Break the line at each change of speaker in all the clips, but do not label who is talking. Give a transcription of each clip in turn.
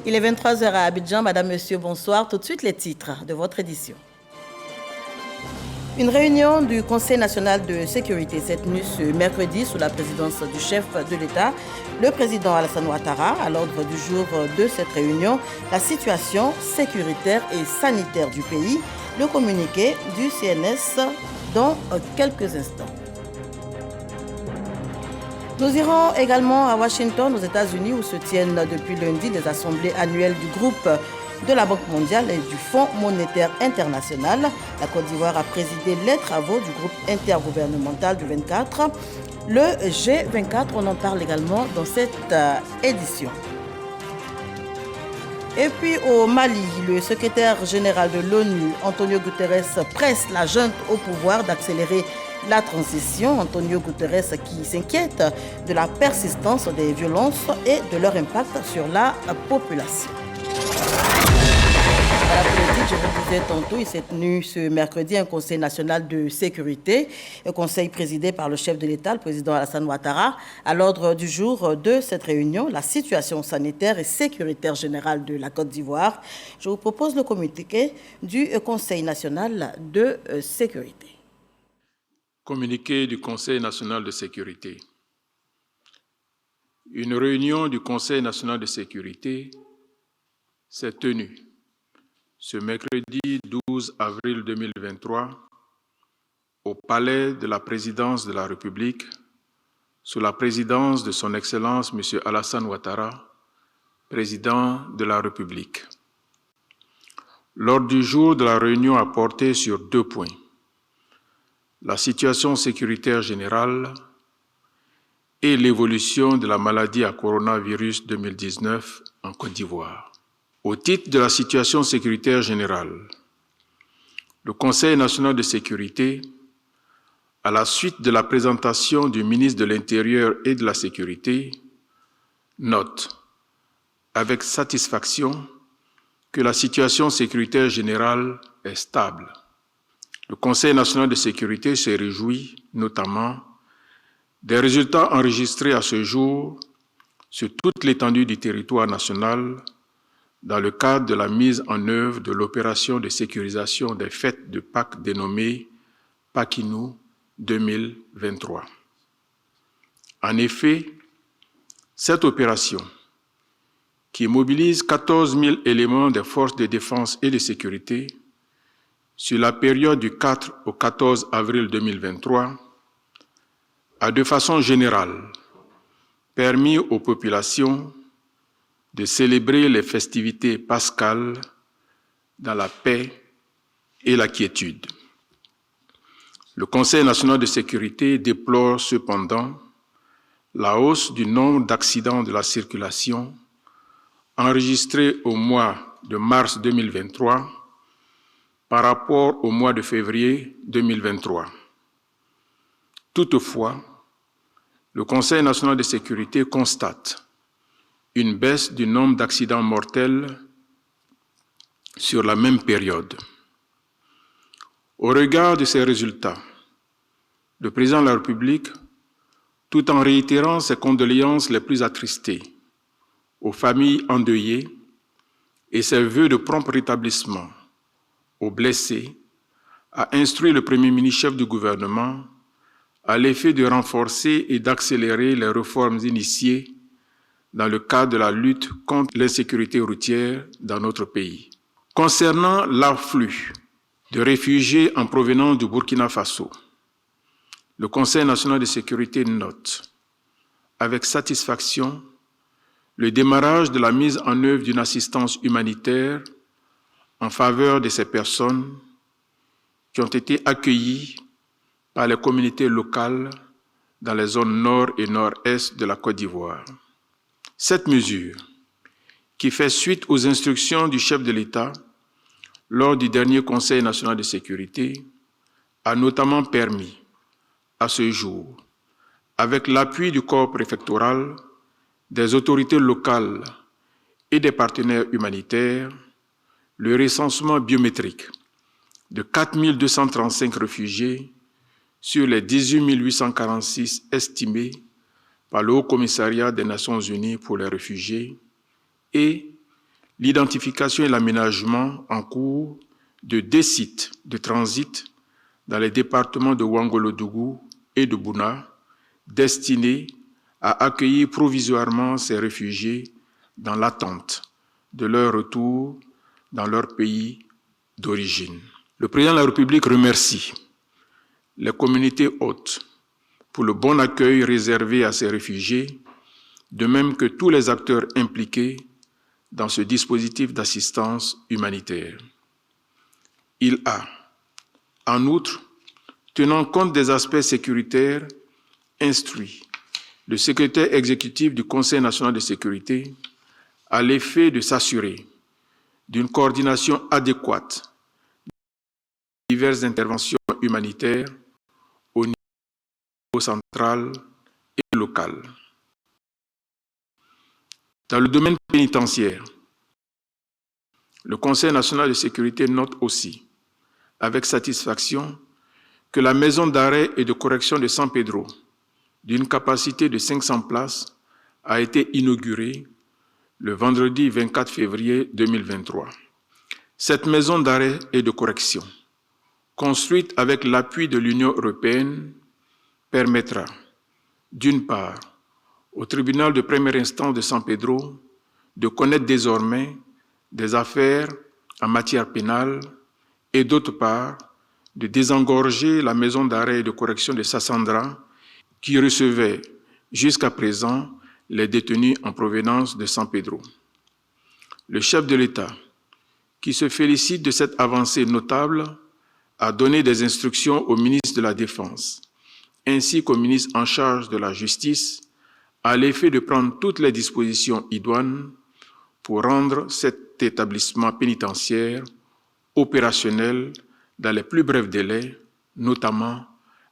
Il est 23h à Abidjan. Madame, Monsieur, bonsoir. Tout de suite, les titres de votre édition. Une réunion du Conseil national de sécurité s'est tenue ce mercredi sous la présidence du chef de l'État, le président Alassane Ouattara. À l'ordre du jour de cette réunion, la situation sécuritaire et sanitaire du pays, le communiqué du CNS dans quelques instants. Nous irons également à Washington, aux États-Unis, où se tiennent depuis lundi les assemblées annuelles du groupe de la Banque mondiale et du Fonds monétaire international. La Côte d'Ivoire a présidé les travaux du groupe intergouvernemental du 24. Le G24, on en parle également dans cette édition. Et puis au Mali, le secrétaire général de l'ONU, Antonio Guterres, presse la junte au pouvoir d'accélérer la transition. Antonio Guterres qui s'inquiète de la persistance des violences et de leur impact sur la population. À la politique, je vous disais tantôt, il s'est tenu ce mercredi un conseil national de sécurité, un conseil présidé par le chef de l'État, le président Alassane Ouattara. À l'ordre du jour de cette réunion, la situation sanitaire et sécuritaire générale de la Côte d'Ivoire. Je vous propose le communiqué du Conseil national de sécurité.
Communiqué du Conseil national de sécurité. Une réunion du Conseil national de sécurité s'est tenue ce mercredi 12 avril 2023 au Palais de la Présidence de la République sous la présidence de son Excellence M. Alassane Ouattara, président de la République. L'ordre du jour de la réunion a porté sur 2 points. La situation sécuritaire générale et l'évolution de la maladie à coronavirus 2019 en Côte d'Ivoire. Au titre de la situation sécuritaire générale, le Conseil national de sécurité, à la suite de la présentation du ministre de l'Intérieur et de la Sécurité, note avec satisfaction que la situation sécuritaire générale est stable. Le Conseil national de sécurité se réjouit notamment des résultats enregistrés à ce jour sur toute l'étendue du territoire national dans le cadre de la mise en œuvre de l'opération de sécurisation des fêtes de Pâques dénommée Pakinou 2023. En effet, cette opération, qui mobilise 14 000 éléments des forces de défense et de sécurité sur la période du 4 au 14 avril 2023, a de façon générale permis aux populations de célébrer les festivités pascales dans la paix et la quiétude. Le Conseil national de sécurité déplore cependant la hausse du nombre d'accidents de la circulation enregistrés au mois de mars 2023 par rapport au mois de février 2023. Toutefois, le Conseil national de sécurité constate une baisse du nombre d'accidents mortels sur la même période. Au regard de ces résultats, le président de la République, tout en réitérant ses condoléances les plus attristées aux familles endeuillées et ses vœux de prompt rétablissement aux blessés, a instruit le Premier ministre chef du gouvernement à l'effet de renforcer et d'accélérer les réformes initiées dans le cadre de la lutte contre l'insécurité routière dans notre pays. Concernant l'afflux de réfugiés en provenance du Burkina Faso, le Conseil national de sécurité note avec satisfaction le démarrage de la mise en œuvre d'une assistance humanitaire en faveur de ces personnes qui ont été accueillies par les communautés locales dans les zones nord et nord-est de la Côte d'Ivoire. Cette mesure, qui fait suite aux instructions du chef de l'État lors du dernier Conseil national de sécurité, a notamment permis, à ce jour, avec l'appui du corps préfectoral, des autorités locales et des partenaires humanitaires, le recensement biométrique de 4 235 réfugiés sur les 18 846 estimés par le Haut Commissariat des Nations Unies pour les réfugiés et l'identification et l'aménagement en cours de 2 sites de transit dans les départements de Ouangolodougou et de Bouna, destinés à accueillir provisoirement ces réfugiés dans l'attente de leur retour dans leur pays d'origine. Le président de la République remercie les communautés hôtes pour le bon accueil réservé à ces réfugiés, de même que tous les acteurs impliqués dans ce dispositif d'assistance humanitaire. Il a, en outre, tenant compte des aspects sécuritaires, instruit le secrétaire exécutif du Conseil national de sécurité à l'effet de s'assurer d'une coordination adéquate des diverses interventions humanitaires au niveau central et local. Dans le domaine pénitentiaire, le Conseil national de sécurité note aussi, avec satisfaction, que la maison d'arrêt et de correction de San Pedro, d'une capacité de 500 places, a été inaugurée le vendredi 24 février 2023. Cette maison d'arrêt et de correction, construite avec l'appui de l'Union européenne, permettra, d'une part, au tribunal de première instance de San Pedro de connaître désormais des affaires en matière pénale et d'autre part, de désengorger la maison d'arrêt et de correction de Sassandra qui recevait jusqu'à présent les détenus en provenance de San Pedro. Le chef de l'État, qui se félicite de cette avancée notable, a donné des instructions au ministre de la Défense ainsi qu'au ministre en charge de la Justice à l'effet de prendre toutes les dispositions idoines pour rendre cet établissement pénitentiaire opérationnel dans les plus brefs délais, notamment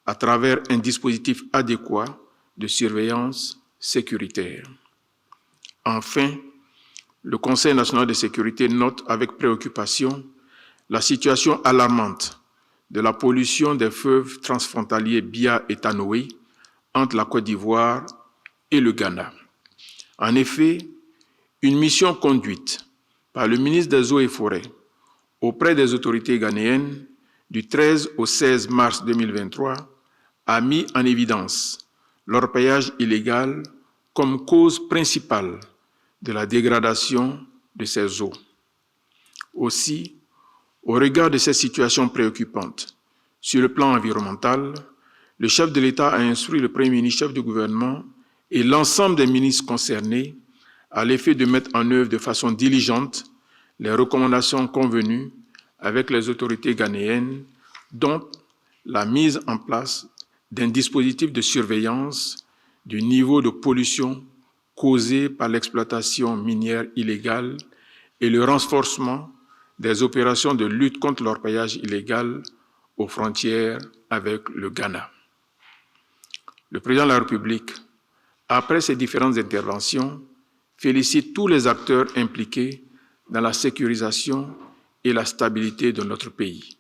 à travers un dispositif adéquat de surveillance sécuritaire. Enfin, le Conseil national de sécurité note avec préoccupation la situation alarmante de la pollution des fleuves transfrontaliers Bia et Tanoé entre la Côte d'Ivoire et le Ghana. En effet, une mission conduite par le ministre des Eaux et Forêts auprès des autorités ghanéennes du 13 au 16 mars 2023 a mis en évidence l'orpaillage illégal comme cause principale de la dégradation de ces eaux. Aussi, au regard de ces situations préoccupantes, sur le plan environnemental, le chef de l'État a instruit le Premier ministre, chef du gouvernement et l'ensemble des ministres concernés à l'effet de mettre en œuvre de façon diligente les recommandations convenues avec les autorités ghanéennes, dont la mise en place d'un dispositif de surveillance du niveau de pollution causé par l'exploitation minière illégale et le renforcement des opérations de lutte contre l'orpaillage illégal aux frontières avec le Ghana. Le président de la République, après ces différentes interventions, félicite tous les acteurs impliqués dans la sécurisation et la stabilité de notre pays.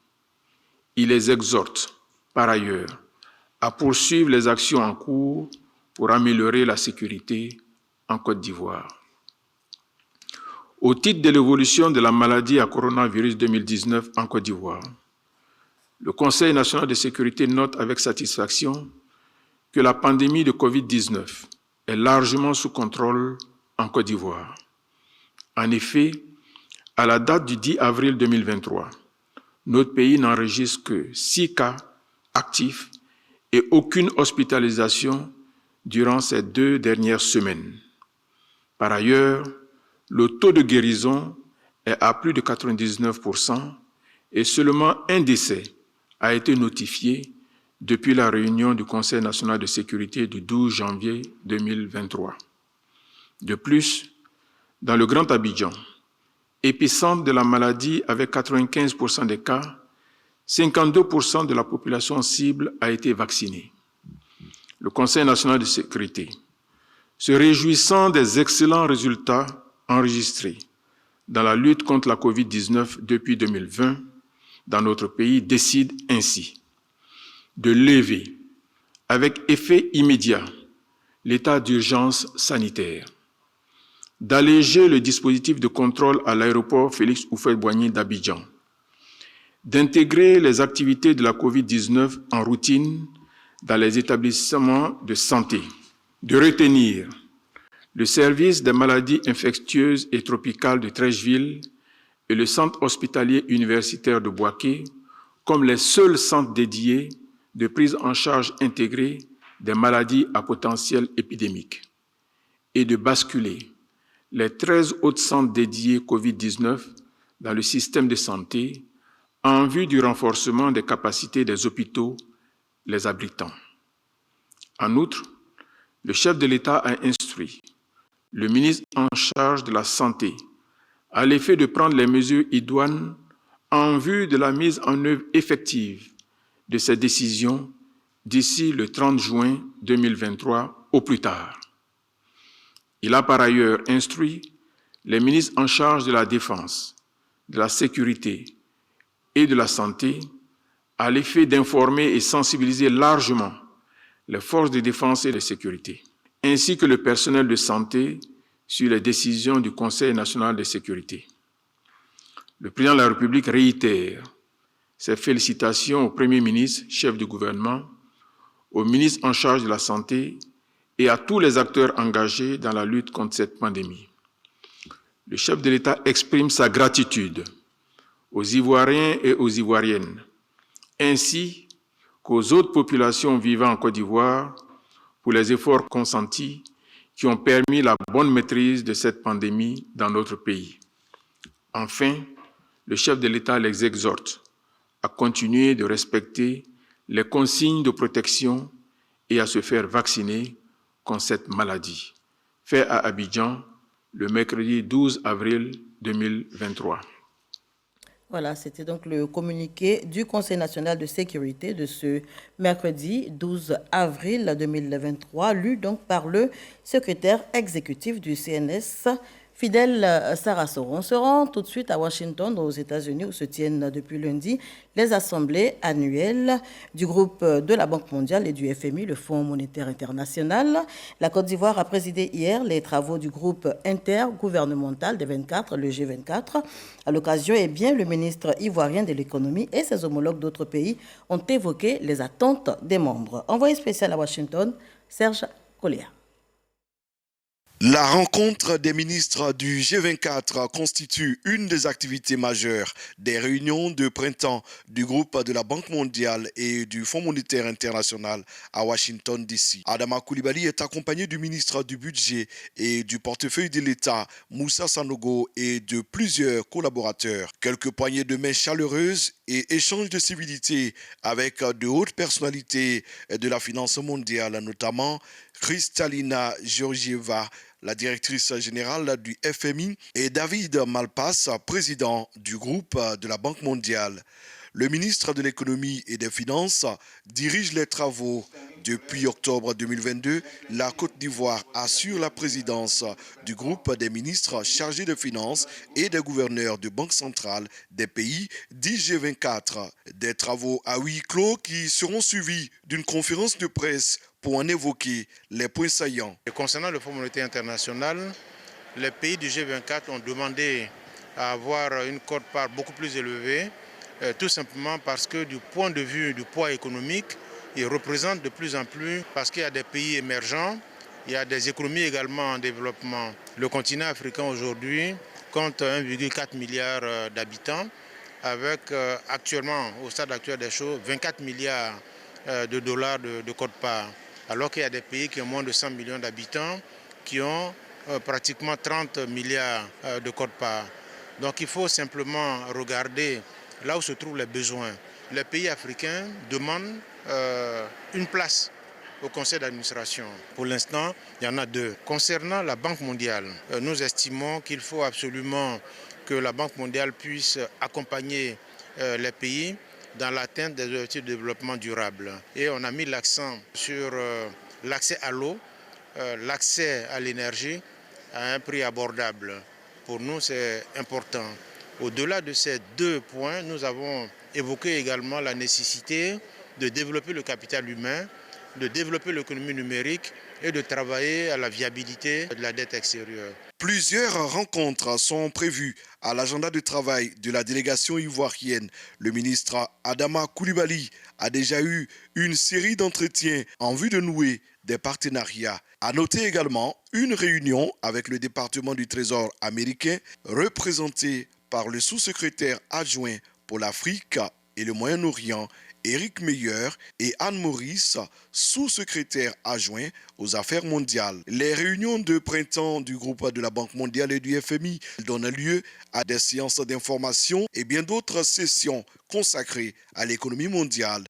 Il les exhorte, par ailleurs, à poursuivre les actions en cours pour améliorer la sécurité en Côte d'Ivoire. Au titre de l'évolution de la maladie à coronavirus 2019 en Côte d'Ivoire, le Conseil national de sécurité note avec satisfaction que la pandémie de Covid-19 est largement sous contrôle en Côte d'Ivoire. En effet, à la date du 10 avril 2023, notre pays n'enregistre que 6 cas actifs et aucune hospitalisation durant ces 2 dernières semaines. Par ailleurs, le taux de guérison est à plus de 99% et seulement un décès a été notifié depuis la réunion du Conseil national de sécurité du 12 janvier 2023. De plus, dans le Grand Abidjan, épicentre de la maladie avec 95% des cas, 52% de la population cible a été vaccinée. Le Conseil national de sécurité, se réjouissant des excellents résultats enregistrés dans la lutte contre la COVID-19 depuis 2020 dans notre pays, décide ainsi de lever, avec effet immédiat, l'état d'urgence sanitaire. d'alléger le dispositif de contrôle à l'aéroport Félix Houphouët-Boigny d'Abidjan, d'intégrer les activités de la COVID-19 en routine dans les établissements de santé, de retenir le service des maladies infectieuses et tropicales de Treichville et le centre hospitalier universitaire de Bouaké comme les seuls centres dédiés de prise en charge intégrée des maladies à potentiel épidémique et de basculer les 13 autres centres dédiés COVID-19 dans le système de santé en vue du renforcement des capacités des hôpitaux les abritant. En outre, le chef de l'État a instruit le ministre en charge de la Santé à l'effet de prendre les mesures idoines en vue de la mise en œuvre effective de ces décisions d'ici le 30 juin 2023 au plus tard. Il a par ailleurs instruit les ministres en charge de la Défense, de la Sécurité et de la Santé à l'effet d'informer et sensibiliser largement les forces de défense et de sécurité, ainsi que le personnel de santé sur les décisions du Conseil national de sécurité. Le président de la République réitère ses félicitations au Premier ministre, chef du gouvernement, au ministre en charge de la Santé et à tous les acteurs engagés dans la lutte contre cette pandémie. Le chef de l'État exprime sa gratitude aux Ivoiriens et aux Ivoiriennes, ainsi qu'aux autres populations vivant en Côte d'Ivoire pour les efforts consentis qui ont permis la bonne maîtrise de cette pandémie dans notre pays. Enfin, le chef de l'État les exhorte à continuer de respecter les consignes de protection et à se faire vacciner contre cette maladie. Fait à Abidjan le mercredi 12 avril 2023.
Voilà, c'était donc le communiqué du Conseil national de sécurité de ce mercredi 12 avril 2023, lu donc par le secrétaire exécutif du CNS, Fidèle Sarasoro. On se rend tout de suite à Washington, aux États-Unis, où se tiennent depuis lundi les assemblées annuelles du groupe de la Banque mondiale et du FMI, le Fonds monétaire international. La Côte d'Ivoire a présidé hier les travaux du groupe intergouvernemental des 24, le G24. À l'occasion, le ministre ivoirien de l'économie et ses homologues d'autres pays ont évoqué les attentes des membres. Envoyé spécial à Washington, Serge Coléa.
La rencontre des ministres du G24 constitue une des activités majeures des réunions de printemps du groupe de la Banque mondiale et du Fonds monétaire international à Washington DC. Adama Coulibaly est accompagné du ministre du Budget et du portefeuille de l'État, Moussa Sanogo, et de plusieurs collaborateurs. Quelques poignées de main chaleureuses et échanges de civilité avec de hautes personnalités de la finance mondiale, notamment Kristalina Georgieva, la directrice générale du FMI, et David Malpass, président du groupe de la Banque mondiale. Le ministre de l'économie et des finances dirige les travaux. Depuis octobre 2022, la Côte d'Ivoire assure la présidence du groupe des ministres chargés des finances et des gouverneurs de banques centrales des pays dits G24. Des travaux à huis clos qui seront suivis d'une conférence de presse pour en évoquer les points saillants.
Et concernant le Fonds monétaire international, les pays du G24 ont demandé à avoir une quote-part beaucoup plus élevée, tout simplement parce que du point de vue du poids économique, ils représentent de plus en plus, parce qu'il y a des pays émergents, il y a des économies également en développement. Le continent africain aujourd'hui compte 1,4 milliard d'habitants, avec actuellement, au stade actuel des choses, 24 milliards de dollars de quote-part. Alors qu'il y a des pays qui ont moins de 100 millions d'habitants, qui ont pratiquement 30 milliards de quote-part. Donc il faut simplement regarder là où se trouvent les besoins. Les pays africains demandent une place au conseil d'administration. Pour l'instant, il y en a deux. Concernant la Banque mondiale, nous estimons qu'il faut absolument que la Banque mondiale puisse accompagner les pays dans l'atteinte des objectifs de développement durable. Et on a mis l'accent sur l'accès à l'eau, l'accès à l'énergie à un prix abordable. Pour nous, c'est important. Au-delà de ces deux points, nous avons évoqué également la nécessité de développer le capital humain de développer l'économie numérique et de travailler à la viabilité de la dette extérieure.
Plusieurs rencontres sont prévues à l'agenda de travail de la délégation ivoirienne. Le ministre Adama Coulibaly a déjà eu une série d'entretiens en vue de nouer des partenariats. À noter également une réunion avec le département du Trésor américain représenté par le sous-secrétaire adjoint pour l'Afrique et le Moyen-Orient, Éric Meyer, et Anne Maurice, sous-secrétaire adjoint aux affaires mondiales. Les réunions de printemps du groupe de la Banque mondiale et du FMI donnent lieu à des séances d'information et bien d'autres sessions consacrées à l'économie mondiale.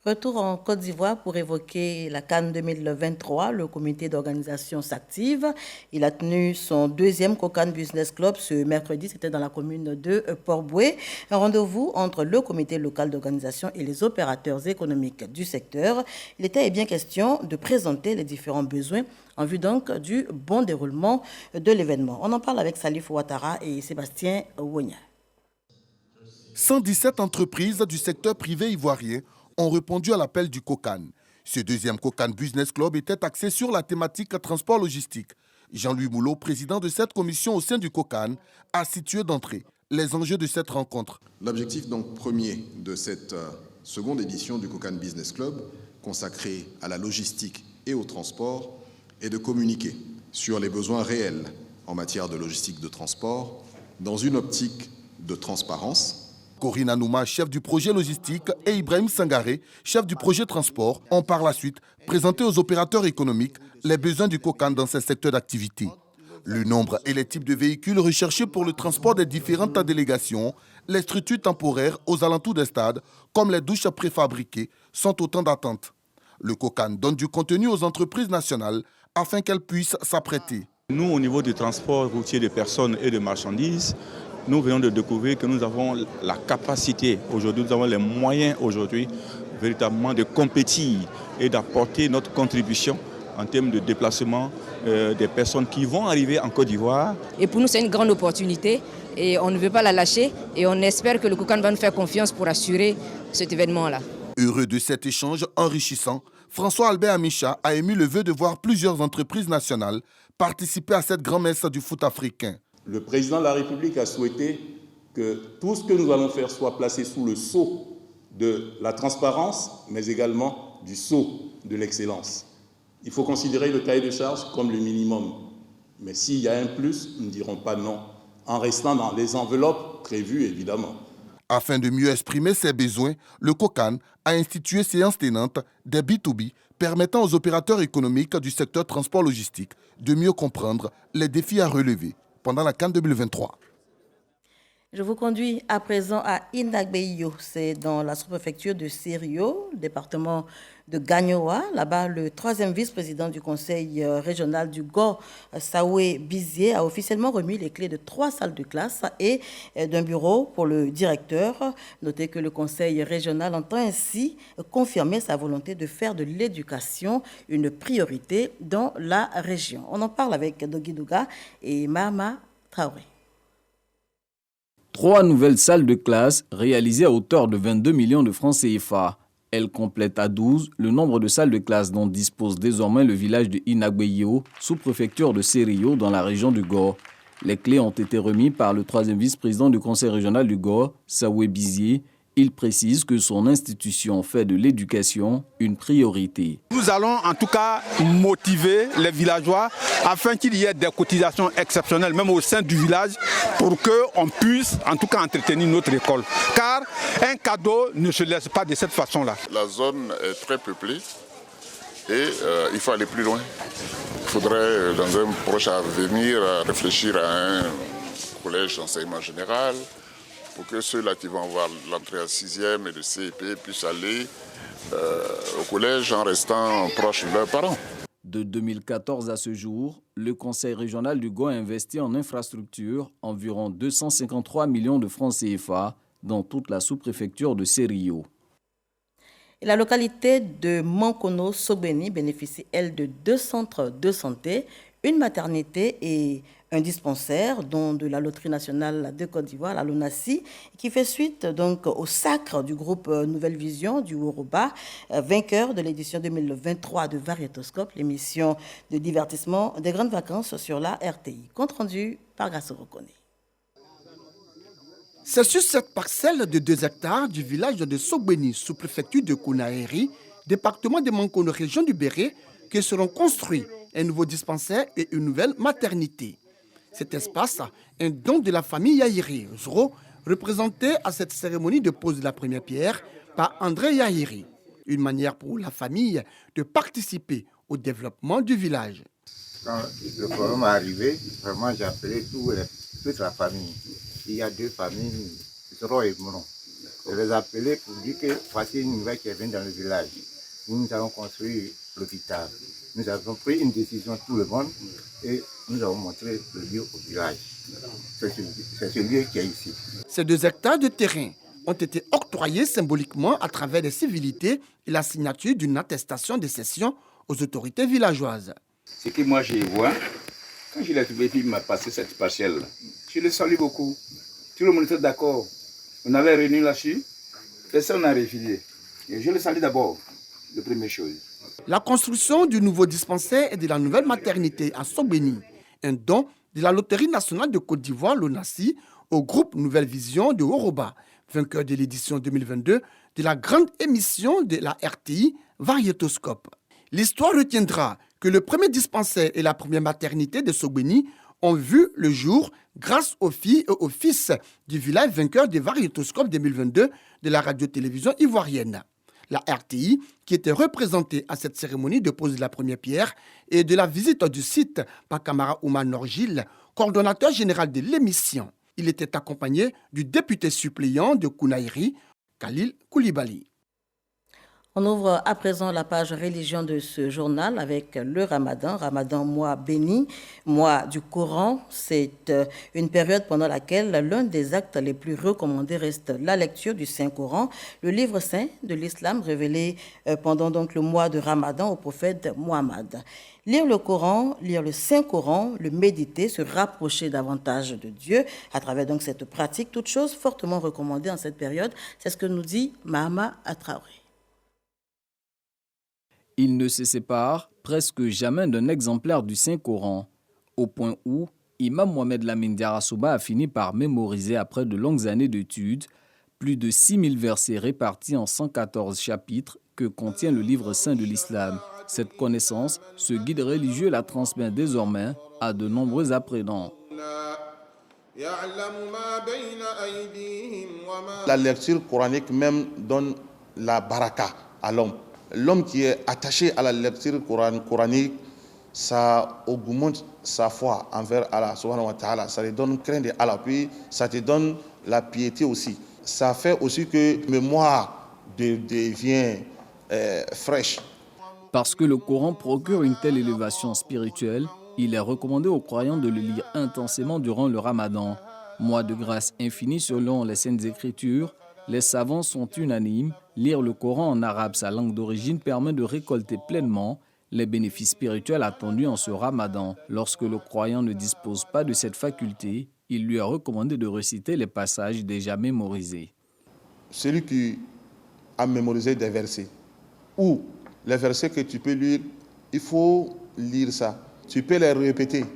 Retour en Côte d'Ivoire pour évoquer la CAN 2023. Le comité d'organisation s'active. Il a tenu son deuxième COCAN Business Club ce mercredi. C'était dans la commune de Port-Bouët. Un rendez-vous entre le comité local d'organisation et les opérateurs économiques du secteur. Il était bien question de présenter les différents besoins en vue donc du bon déroulement de l'événement. On en parle avec Salif Ouattara et Sébastien Wogna.
117 entreprises du secteur privé ivoirien ont répondu à l'appel du COCAN. Ce deuxième COCAN Business Club était axé sur la thématique transport logistique. Jean-Louis Moulot, président de cette commission au sein du COCAN, a situé d'entrée les enjeux de cette rencontre.
L'objectif donc premier de cette seconde édition du COCAN Business Club, consacré à la logistique et au transport, est de communiquer sur les besoins réels en matière de logistique de transport dans une optique de transparence.
Corinne Anouma, chef du projet logistique, et Ibrahim Sangaré, chef du projet transport, ont par la suite présenté aux opérateurs économiques les besoins du COCAN dans ces secteurs d'activité. Le nombre et les types de véhicules recherchés pour le transport des différentes délégations, les structures temporaires aux alentours des stades, comme les douches préfabriquées, sont autant d'attentes. Le COCAN donne du contenu aux entreprises nationales afin qu'elles puissent s'apprêter.
Nous, au niveau du transport routier de personnes et de marchandises, nous venons de découvrir que nous avons la capacité aujourd'hui, nous avons les moyens aujourd'hui véritablement de compétir et d'apporter notre contribution en termes de déplacement des personnes qui vont arriver en Côte d'Ivoire.
Et pour nous, c'est une grande opportunité et on ne veut pas la lâcher et on espère que le COCAN va nous faire confiance pour assurer cet événement-là.
Heureux de cet échange enrichissant, François-Albert Amicha a émis le vœu de voir plusieurs entreprises nationales participer à cette grand-messe du foot africain.
Le président de la République a souhaité que tout ce que nous allons faire soit placé sous le sceau de la transparence, mais également du sceau de l'excellence. Il faut considérer le cahier de charges comme le minimum. Mais s'il y a un plus, nous ne dirons pas non, en restant dans les enveloppes prévues, évidemment.
Afin de mieux exprimer ses besoins, le COCAN a institué séance tenante des B2B permettant aux opérateurs économiques du secteur transport logistique de mieux comprendre les défis à relever pendant la CAN 2023.
Je vous conduis à présent à Inagbeyo, c'est dans la sous-préfecture de Sirio, département de Gagnoa. Là-bas, le troisième vice-président du conseil régional du GOR, Saoué Bizier, a officiellement remis les clés de 3 salles de classe et d'un bureau pour le directeur. Notez que le conseil régional entend ainsi confirmer sa volonté de faire de l'éducation une priorité dans la région. On en parle avec Dogui Douga et Mama Traoré.
3 nouvelles salles de classe réalisées à hauteur de 22 millions de francs CFA. Elles complètent à 12 le nombre de salles de classe dont dispose désormais le village de Inagbeyo, sous-préfecture de Sirio, dans la région du GOR. Les clés ont été remises par le troisième vice-président du conseil régional du GOR, Saoué Bizier. Il précise que son institution fait de l'éducation une priorité.
Nous allons en tout cas motiver les villageois afin qu'il y ait des cotisations exceptionnelles, même au sein du village, pour qu'on puisse en tout cas entretenir notre école. Car un cadeau ne se laisse pas de cette façon-là.
La zone est très peuplée et il faut aller plus loin. Il faudrait dans un proche avenir réfléchir à un collège d'enseignement général, pour que ceux-là qui vont avoir l'entrée en 6e et le CEP puissent aller au collège en restant proches de leurs parents.
De 2014 à ce jour, le conseil régional du GOR a investi en infrastructure environ 253 millions de francs CFA dans toute la sous-préfecture de Sirio.
Et la localité de Mankono-Sobeni bénéficie, elle, de 2 centres de santé, une maternité et un dispensaire, dont de la Loterie nationale de Côte d'Ivoire, la LONASI, qui fait suite donc au sacre du groupe Nouvelle Vision du Yoruba, vainqueur de l'édition 2023 de Variétoscope, l'émission de divertissement des grandes vacances sur la RTI. Compte rendu par Gassoro Kone.
C'est sur cette parcelle de 2 hectares du village de Sogbeni, sous-préfecture de Kounaéri, département de Mankono, région du Béré, que seront construits un nouveau dispensaire et une nouvelle maternité. Cet espace, un don de la famille Yahiri Zro, représenté à cette cérémonie de pose de la première pierre par André Yahiri. Une manière pour la famille de participer au développement du village.
Quand le forum est arrivé, vraiment j'ai appelé toute la famille. Il y a 2 familles, Zoro et Mouron. Je les ai appelés pour dire que voici une nouvelle qui vient dans le village. Nous allons construire l'hôpital. Nous avons pris une décision tout le monde et nous avons montré le lieu au village. C'est ce lieu qui est ici.
Ces 2 hectares de terrain ont été octroyés symboliquement à travers des civilités et la signature d'une attestation de cession aux autorités villageoises.
Ce que moi je vois, quand je l'ai trouvé, il m'a passé cette parcelle. Je le salue beaucoup. Tout le monde était d'accord. On avait réuni là-dessus, personne n'a refusé. Et je le salue d'abord, la première chose.
La construction du nouveau dispensaire et de la nouvelle maternité à Sogbeni, un don de la Loterie nationale de Côte d'Ivoire, l'ONASI, au groupe Nouvelle Vision de Yoruba, vainqueur de l'édition 2022 de la grande émission de la RTI Variétoscope. L'histoire retiendra que le premier dispensaire et la première maternité de Sogbeni ont vu le jour grâce aux filles et aux fils du village vainqueur des Variétoscopes 2022 de la radio-télévision ivoirienne. La RTI, qui était représentée à cette cérémonie de pose de la première pierre et de la visite du site par Kamara Oumar Norgil, coordonnateur général de l'émission. Il était accompagné du député suppléant de Kounaïri, Khalil Koulibaly.
On ouvre à présent la page religion de ce journal avec le Ramadan. Ramadan, mois béni, mois du Coran. C'est une période pendant laquelle l'un des actes les plus recommandés reste la lecture du Saint-Coran, le livre saint de l'islam révélé pendant donc le mois de Ramadan au prophète Mohammed. Lire le Coran, lire le Saint-Coran, le méditer, se rapprocher davantage de Dieu à travers donc cette pratique, toute chose fortement recommandée en cette période. C'est ce que nous dit Mahama Traoré.
Il ne se sépare presque jamais d'un exemplaire du Saint-Coran, au point où Imam Mohamed Lamine Diarra a fini par mémoriser après de longues années d'études plus de 6000 versets répartis en 114 chapitres que contient le livre saint de l'islam. Cette connaissance, ce guide religieux la transmet désormais à de nombreux apprenants.
La lecture coranique même donne la baraka à l'homme. L'homme qui est attaché à la lecture coranique, ça augmente sa foi envers Allah subhanahu wa ta'ala. Ça lui donne crainte de Allah, puis ça te donne la piété aussi. Ça fait aussi que la mémoire devient fraîche.
Parce que le Coran procure une telle élévation spirituelle, il est recommandé aux croyants de le lire intensément durant le Ramadan. Mois de grâce infinie selon les Saintes Écritures, les savants sont unanimes. Lire le Coran en arabe, sa langue d'origine, permet de récolter pleinement les bénéfices spirituels attendus en ce Ramadan. Lorsque le croyant ne dispose pas de cette faculté, il lui est recommandé de réciter les passages déjà mémorisés.
Celui qui a mémorisé des versets, ou les versets que tu peux lire, il faut lire ça. Tu peux les répéter.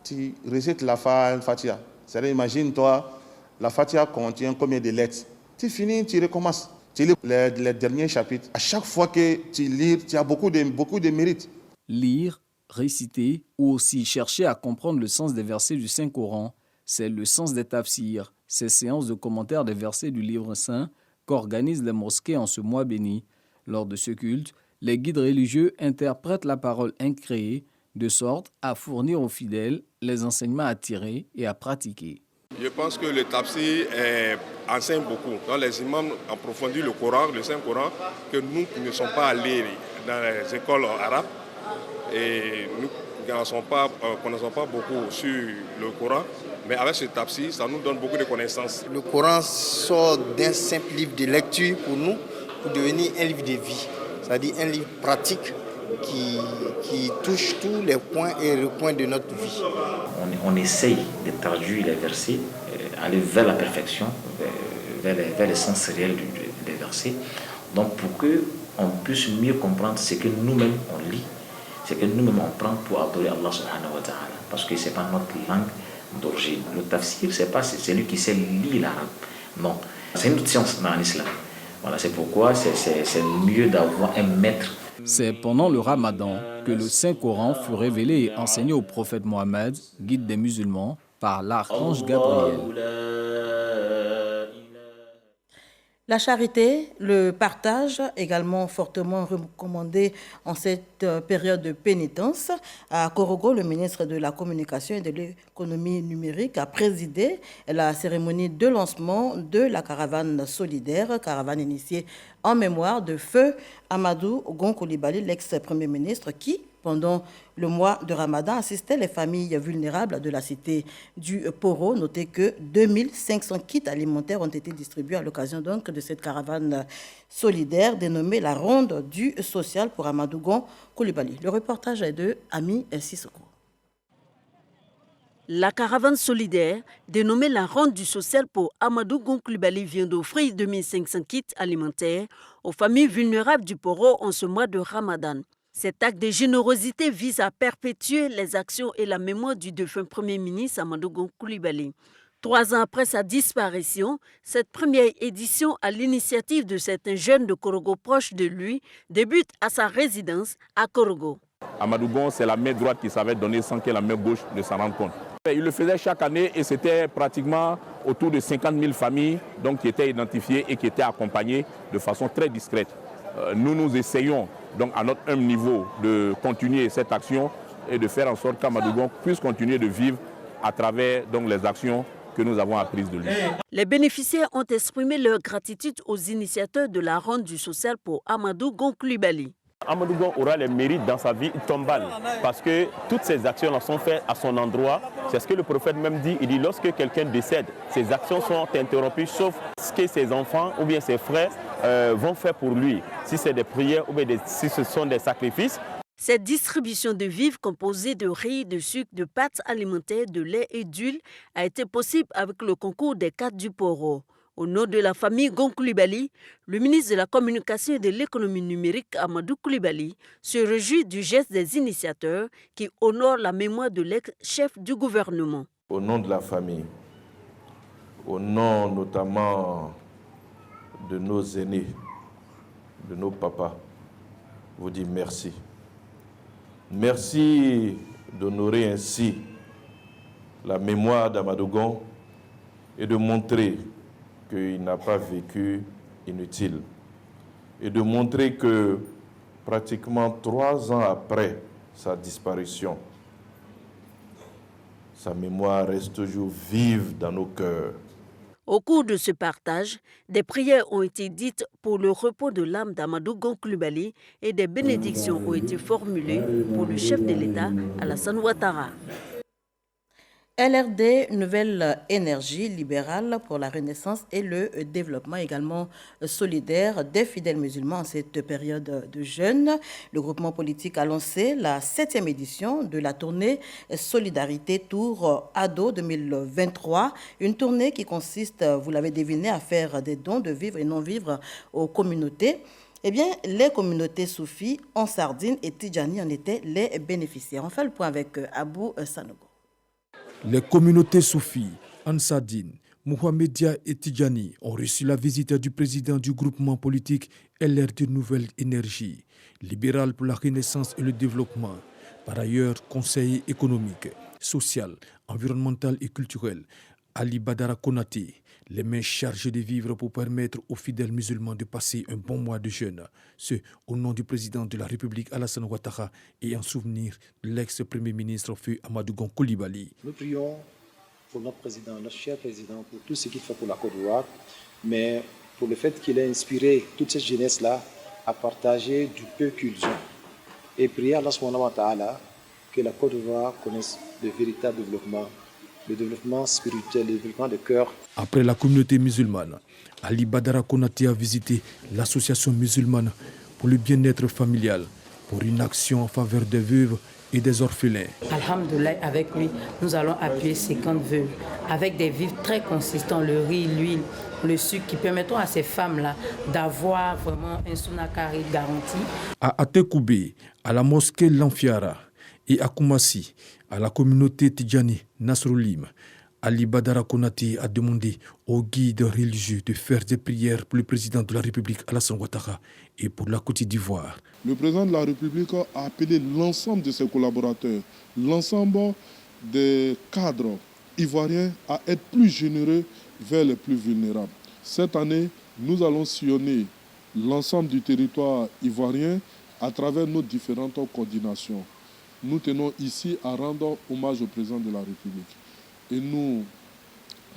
Tu récites la Fatiha. C'est-à-dire, imagine-toi, la Fatiha contient combien de lettres. Tu finis, tu recommences. Tu lis les derniers chapitres. À chaque fois que tu lis, tu as beaucoup de mérites.
Lire, réciter ou aussi chercher à comprendre le sens des versets du Saint-Coran, c'est le sens des tafsirs, ces séances de commentaires des versets du livre saint qu'organisent les mosquées en ce mois béni. Lors de ce culte, les guides religieux interprètent la parole incréée de sorte à fournir aux fidèles les enseignements à tirer et à pratiquer.
Je pense que le tafsir enseigne beaucoup. Donc les imams approfondissent le Coran, le Saint-Coran, que nous qui ne sommes pas allés dans les écoles arabes et nous ne connaissons pas beaucoup sur le Coran, mais avec ce tafsir, ça nous donne beaucoup de connaissances.
Le Coran sort d'un simple livre de lecture pour nous, pour devenir un livre de vie, c'est-à-dire un livre pratique qui touche tous les points et recoins de notre vie.
On essaye de traduire les versets, aller vers la perfection, vers l'essence réelle des versets. Donc pour qu'on puisse mieux comprendre ce que nous-mêmes on lit, ce que nous-mêmes on prend pour adorer Allah subhanahu wa ta'ala. Parce que ce n'est pas notre langue d'origine. Le tafsir, c'est pas celui qui sait lire l'arabe. Non, c'est une autre science dans l'islam. Voilà, c'est pourquoi c'est mieux d'avoir un maître.
C'est pendant le Ramadan que le Saint-Coran fut révélé et enseigné au prophète Mohammed, guide des musulmans, par l'archange Gabriel.
La charité, le partage, également fortement recommandé en cette période de pénitence. À Korogo, le ministre de la Communication et de l'Économie numérique a présidé la cérémonie de lancement de la caravane solidaire, caravane initiée en mémoire de feu Amadou Gon Coulibaly, l'ex-premier ministre, qui, pendant le mois de Ramadan, assistait les familles vulnérables de la cité du Poro. Notez que 2500 kits alimentaires ont été distribués à l'occasion donc de cette caravane solidaire dénommée la Ronde du Social pour Amadou Gon Coulibaly. Le reportage est de Ami Sissoko.
La caravane solidaire, dénommée la Ronde du Social pour Amadou Gon Coulibaly, vient d'offrir 2500 kits alimentaires aux familles vulnérables du Poro en ce mois de Ramadan. Cet acte de générosité vise à perpétuer les actions et la mémoire du défunt Premier ministre Amadou Gon Coulibaly. 3 ans après sa disparition, cette première édition, à l'initiative de certains jeunes de Korogo proches de lui, débute à sa résidence à Korogo.
Amadou Gon, c'est la main droite qui savait donner sans que la main gauche ne s'en rende compte. Il le faisait chaque année et c'était pratiquement autour de 50 000 familles donc, qui étaient identifiées et qui étaient accompagnées de façon très discrète. Nous essayons donc à notre humble niveau de continuer cette action et de faire en sorte qu'Amadou Gon puisse continuer de vivre à travers donc, les actions que nous avons apprises de lui.
Les bénéficiaires ont exprimé leur gratitude aux initiateurs de la Ronde du Social pour Amadou Gon Coulibaly.
Amadou Gon aura les mérites dans sa vie tombale parce que toutes ces actions sont faites à son endroit. C'est ce que le prophète même dit. Il dit lorsque quelqu'un décède, ses actions sont interrompues sauf ce que ses enfants ou bien ses frères vont faire pour lui. Si c'est des prières ou bien si ce sont des sacrifices.
Cette distribution de vivres composée de riz, de sucre, de pâtes alimentaires, de lait et d'huile a été possible avec le concours des cadres du Poro. Au nom de la famille Gon Coulibaly, le ministre de la Communication et de l'Économie numérique, Amadou Coulibaly, se réjouit du geste des initiateurs qui honorent la mémoire de l'ex-chef du gouvernement.
Au nom de la famille, au nom notamment de nos aînés, de nos papas, vous dis merci. Merci d'honorer ainsi la mémoire d'Amadou Gon et de montrer qu'il n'a pas vécu inutile. Et de montrer que pratiquement 3 ans après sa disparition, sa mémoire reste toujours vive dans nos cœurs.
Au cours de ce partage, des prières ont été dites pour le repos de l'âme d'Amadou Gon Coulibaly et des bénédictions ont été formulées pour le chef de l'État, Alassane Ouattara.
LRD, Nouvelle Énergie libérale pour la renaissance et le développement également solidaire des fidèles musulmans en cette période de jeûne. Le groupement politique a lancé la 7e édition de la tournée Solidarité Tour Ado 2023. Une tournée qui consiste, vous l'avez deviné, à faire des dons de vivre et non-vivre aux communautés. Eh bien, les communautés soufis en Sardine et Tidjani en étaient les bénéficiaires. On fait le point avec Abou Sanogo.
Les communautés soufis, Ansardine, Mohamedia et Tidjani ont reçu la visite du président du groupement politique LRD Nouvelle Énergie, libéral pour la renaissance et le développement. Par ailleurs, conseiller économique, social, environnemental et culturel, Ali Badara Konati, les mains chargées de vivre pour permettre aux fidèles musulmans de passer un bon mois de jeûne. Ce, au nom du président de la République Alassane Ouattara et en souvenir de l'ex-premier ministre Feu Amadou Gon Coulibaly.
Nous prions pour notre président, notre cher président, pour tout ce qu'il fait pour la Côte d'Ivoire, mais pour le fait qu'il ait inspiré toute cette jeunesse-là à partager du peu qu'ils ont. Et prier à Allah subhanahu wa ta'ala que la Côte d'Ivoire connaisse le véritable développement, le développement spirituel, le développement de cœur.
Après la communauté musulmane, Ali Badara Konati a visité l'association musulmane pour le bien-être familial, pour une action en faveur des veuves et des orphelins.
Alhamdoulilah, avec lui, nous allons appuyer 50 veuves avec des vivres très consistants, le riz, l'huile, le sucre, qui permettront à ces femmes-là d'avoir vraiment un Sunakari garanti.
À Atekoubé, à la mosquée Lanfiara et à Koumassi, à la communauté Tidjani Nasrulim, Ali Badara Konati a demandé aux guides religieux de faire des prières pour le président de la République Alassane Ouattara et pour la Côte d'Ivoire.
Le président de la République a appelé l'ensemble de ses collaborateurs, l'ensemble des cadres ivoiriens à être plus généreux vers les plus vulnérables. Cette année, nous allons sillonner l'ensemble du territoire ivoirien à travers nos différentes coordinations. Nous tenons ici à rendre hommage au président de la République. Et nous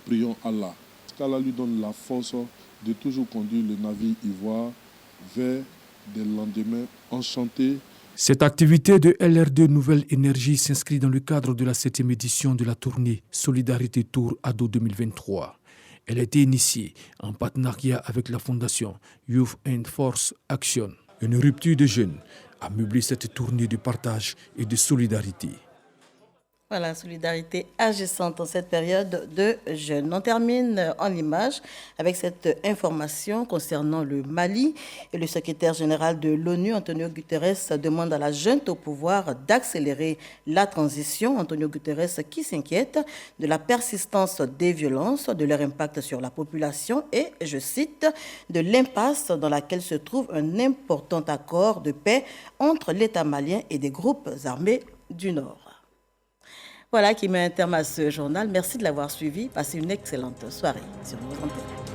prions Allah, qu'Allah lui donne la force de toujours conduire le navire ivoire vers des lendemains enchantés.
Cette activité de LR2 Nouvelle Énergie s'inscrit dans le cadre de la 7e édition de la tournée Solidarité Tour Ado 2023. Elle a été initiée en partenariat avec la fondation Youth and Force Action. Une rupture de jeunes a meublé cette tournée de partage et de solidarité.
Voilà, solidarité agissante en cette période de jeûne. On termine en image avec cette information concernant le Mali. Et le secrétaire général de l'ONU, Antonio Guterres, demande à la junte au pouvoir d'accélérer la transition. Antonio Guterres qui s'inquiète de la persistance des violences, de leur impact sur la population et, je cite, de l'impasse dans laquelle se trouve un important accord de paix entre l'État malien et des groupes armés du Nord. Voilà qui met un terme à ce journal. Merci de l'avoir suivi. Passez une excellente soirée sur nos antennes.